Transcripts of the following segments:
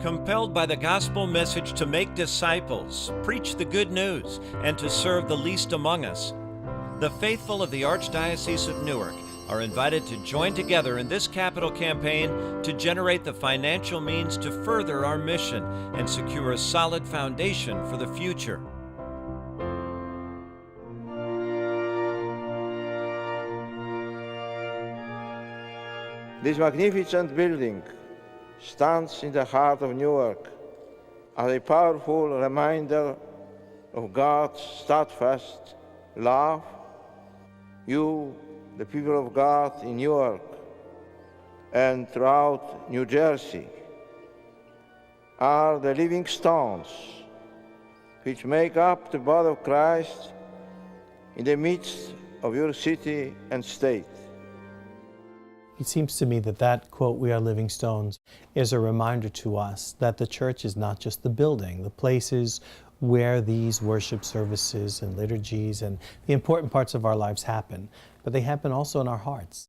Compelled by the gospel message to make disciples, preach the good news, and to serve the least among us, the faithful of the Archdiocese of Newark are invited to join together in this capital campaign to generate the financial means to further our mission and secure a solid foundation for the future. This magnificent building stands in the heart of Newark as a powerful reminder of God's steadfast love. You, the people of God in Newark and throughout New Jersey, are the living stones which make up the body of Christ in the midst of your city and state. It seems to me that that quote, "We are living stones," is a reminder to us that the church is not just the building, the places where these worship services and liturgies and the important parts of our lives happen, but they happen also in our hearts.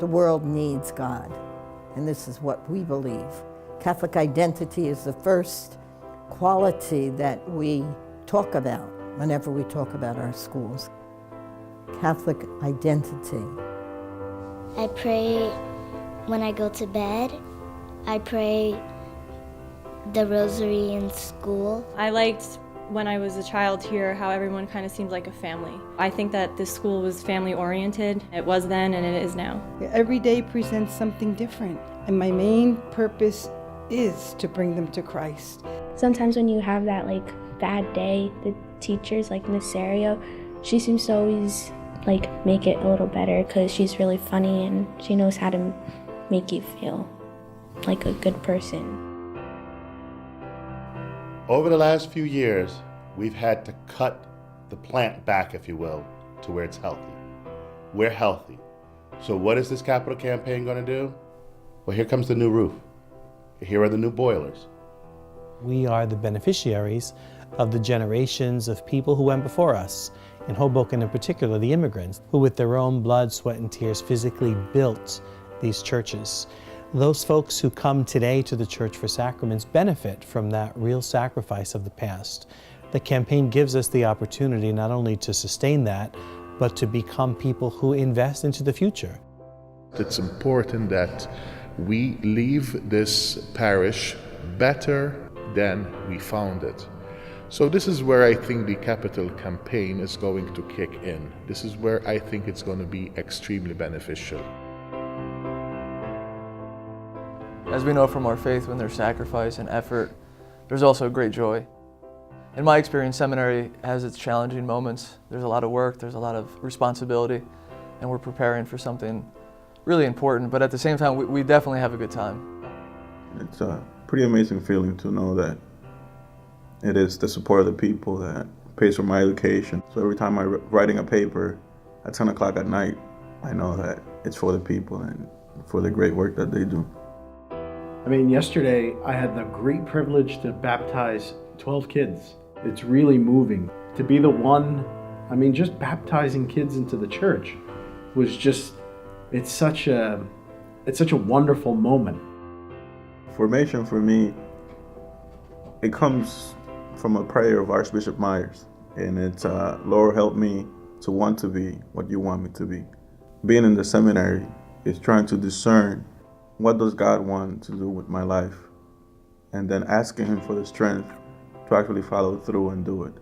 The world needs God, and this is what we believe. Catholic identity is the first quality that we talk about whenever we talk about our schools. Catholic identity. I pray when I go to bed. I pray the rosary in school. I liked when I was a child here how everyone kind of seemed like a family. I think that this school was family oriented. It was then and it is now. Every day presents something different, and my main purpose is to bring them to Christ. Sometimes when you have that bad day, the teachers like Miss Serio, she seems to always make it a little better because she's really funny and she knows how to make you feel like a good person. Over the last few years, we've had to cut the plant back, if you will, to where it's healthy. We're healthy. So what is this capital campaign going to do? Well, here comes the new roof. Here are the new boilers. We are the beneficiaries of the generations of people who went before us. In Hoboken in particular, the immigrants, who with their own blood, sweat, and tears physically built these churches. Those folks who come today to the church for sacraments benefit from that real sacrifice of the past. The campaign gives us the opportunity not only to sustain that, but to become people who invest into the future. It's important that we leave this parish better than we found it. So this is where I think the capital campaign is going to kick in. This is where I think it's going to be extremely beneficial. As we know from our faith, when there's sacrifice and effort, there's also great joy. In my experience, seminary has its challenging moments. There's a lot of work, there's a lot of responsibility, and we're preparing for something really important, but at the same time, we definitely have a good time. It's a pretty amazing feeling to know that it is the support of the people that pays for my education. So every time I'm writing a paper at 10 o'clock at night, I know that it's for the people and for the great work that they do. I mean, yesterday I had the great privilege to baptize 12 kids. It's really moving. To be the one, just baptizing kids into the church was just, it's such a wonderful moment. Formation for me, it comes from a prayer of Archbishop Myers, and it's, Lord, help me to want to be what you want me to be. Being in the seminary is trying to discern what does God want to do with my life, and then asking Him for the strength to actually follow through and do it.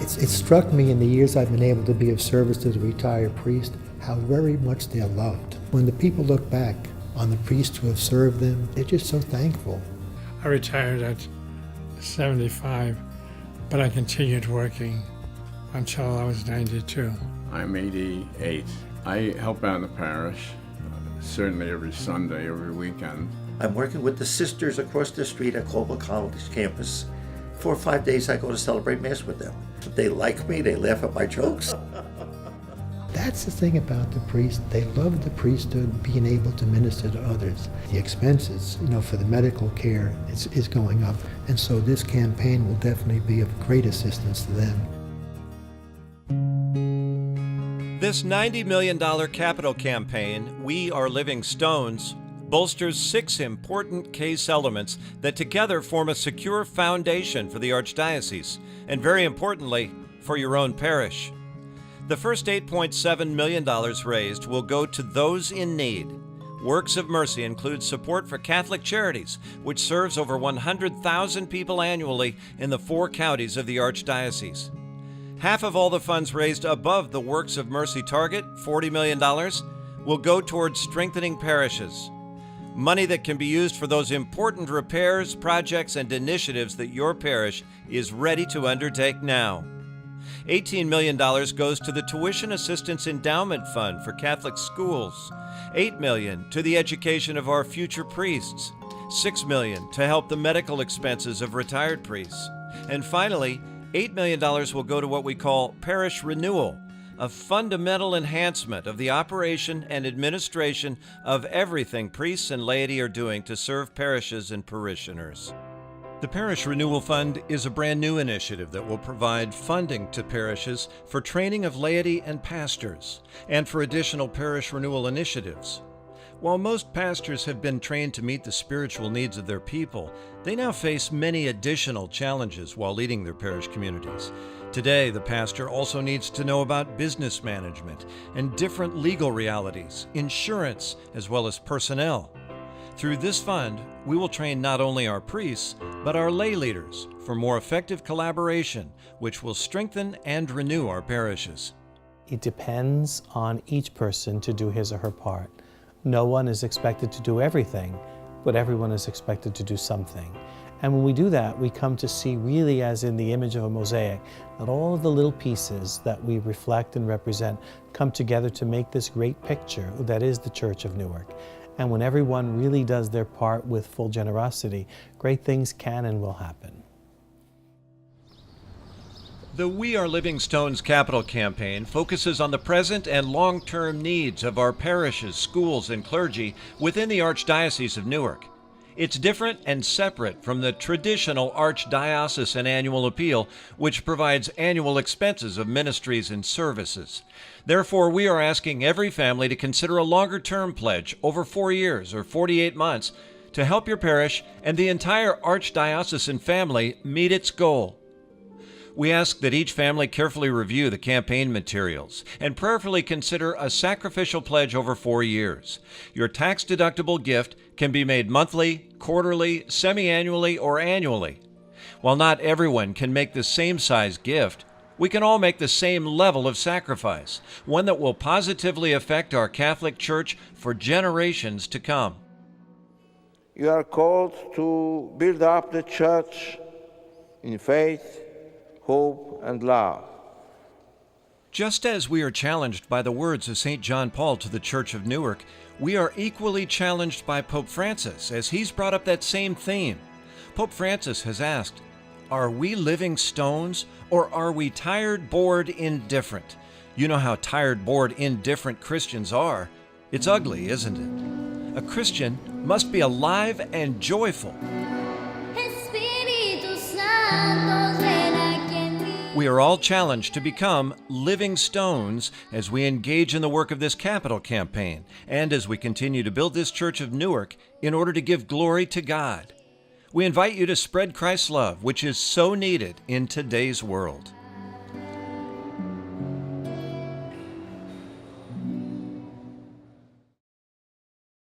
It struck me in the years I've been able to be of service to the retired priest how very much they're loved. When the people look back on the priests who have served them, they're just so thankful. I retired at 75, but I continued working until I was 92. I'm 88. I help out in the parish, certainly every Sunday, every weekend. I'm working with the sisters across the street at Colville College campus. 4 or 5 days I go to celebrate Mass with them. They like me, they laugh at my jokes. That's the thing about the priest. They love the priesthood, being able to minister to others. The expenses, for the medical care is going up. And so this campaign will definitely be of great assistance to them. This $90 million capital campaign, We Are Living Stones, bolsters 6 important case elements that together form a secure foundation for the Archdiocese, and very importantly, for your own parish. The first $8.7 million raised will go to those in need. Works of Mercy includes support for Catholic Charities, which serves over 100,000 people annually in the 4 counties of the Archdiocese. Half of all the funds raised above the Works of Mercy target, $40 million, will go towards strengthening parishes. Money that can be used for those important repairs, projects, and initiatives that your parish is ready to undertake now. $18 million goes to the Tuition Assistance Endowment Fund for Catholic schools, $8 million to the education of our future priests, $6 million to help the medical expenses of retired priests, and finally, $8 million will go to what we call Parish Renewal, a fundamental enhancement of the operation and administration of everything priests and laity are doing to serve parishes and parishioners. The Parish Renewal Fund is a brand new initiative that will provide funding to parishes for training of laity and pastors, and for additional parish renewal initiatives. While most pastors have been trained to meet the spiritual needs of their people, they now face many additional challenges while leading their parish communities. Today, the pastor also needs to know about business management and different legal realities, insurance, as well as personnel. Through this fund, we will train not only our priests, but our lay leaders for more effective collaboration, which will strengthen and renew our parishes. It depends on each person to do his or her part. No one is expected to do everything, but everyone is expected to do something. And when we do that, we come to see really as in the image of a mosaic, that all of the little pieces that we reflect and represent come together to make this great picture that is the Church of Newark. And when everyone really does their part with full generosity, great things can and will happen. The We Are Living Stones capital campaign focuses on the present and long-term needs of our parishes, schools, and clergy within the Archdiocese of Newark. It's different and separate from the traditional archdiocesan annual appeal, which provides annual expenses of ministries and services. Therefore, we are asking every family to consider a longer-term pledge over 4 years or 48 months to help your parish and the entire archdiocesan family meet its goal. We ask that each family carefully review the campaign materials and prayerfully consider a sacrificial pledge over 4 years. Your tax-deductible gift can be made monthly, quarterly, semi-annually, or annually. While not everyone can make the same size gift, we can all make the same level of sacrifice, one that will positively affect our Catholic Church for generations to come. You are called to build up the Church in faith, hope, and love. Just as we are challenged by the words of St. John Paul to the Church of Newark, we are equally challenged by Pope Francis as he's brought up that same theme. Pope Francis has asked, are we living stones or are we tired, bored, indifferent? You know how tired, bored, indifferent Christians are. It's ugly, isn't it? A Christian must be alive and joyful. We are all challenged to become living stones as we engage in the work of this capital campaign and as we continue to build this Church of Newark in order to give glory to God. We invite you to spread Christ's love, which is so needed in today's world.